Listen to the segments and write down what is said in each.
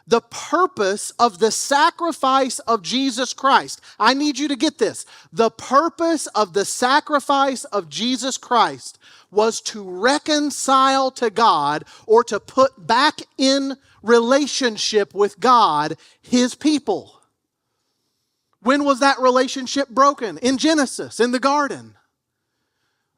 the purpose of the sacrifice of Jesus Christ. I need you to get this. The purpose of the sacrifice of Jesus Christ was to reconcile to God, or to put back in relationship with God His people. When was that relationship broken? In Genesis, in the garden.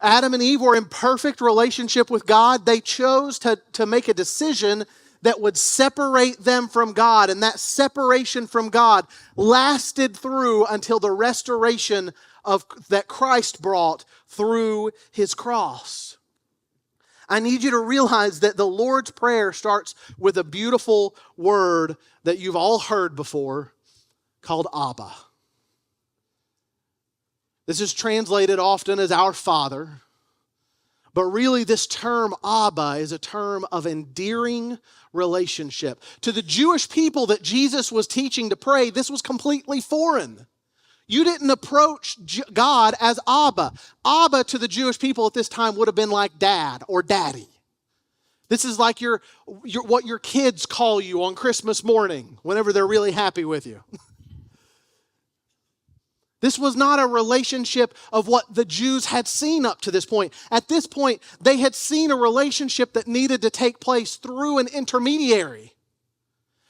Adam and Eve were in perfect relationship with God. They chose to make a decision that would separate them from God. And that separation from God lasted through until the restoration that Christ brought through His cross. I need you to realize that the Lord's Prayer starts with a beautiful word that you've all heard before called Abba. This is translated often as our Father. But really, this term Abba is a term of endearing relationship. To the Jewish people that Jesus was teaching to pray, this was completely foreign. You didn't approach God as Abba. Abba to the Jewish people at this time would have been like dad or daddy. This is like what your kids call you on Christmas morning whenever they're really happy with you. This was not a relationship of what the Jews had seen up to this point. At this point, they had seen a relationship that needed to take place through an intermediary.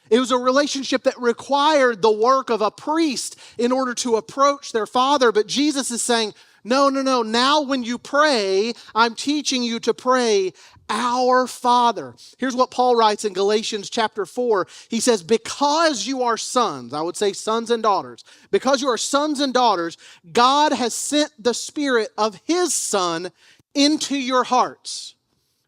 It was a relationship that required the work of a priest in order to approach their Father. But Jesus is saying, no. Now when you pray, I'm teaching you to pray, our Father. Here's what Paul writes in Galatians chapter 4. He says, because you are sons, I would say sons and daughters, because you are sons and daughters, God has sent the Spirit of His Son into your hearts,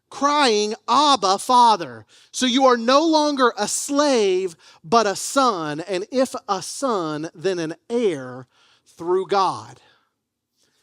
crying, Abba, Father. So you are no longer a slave, but a son, and if a son, then an heir through God.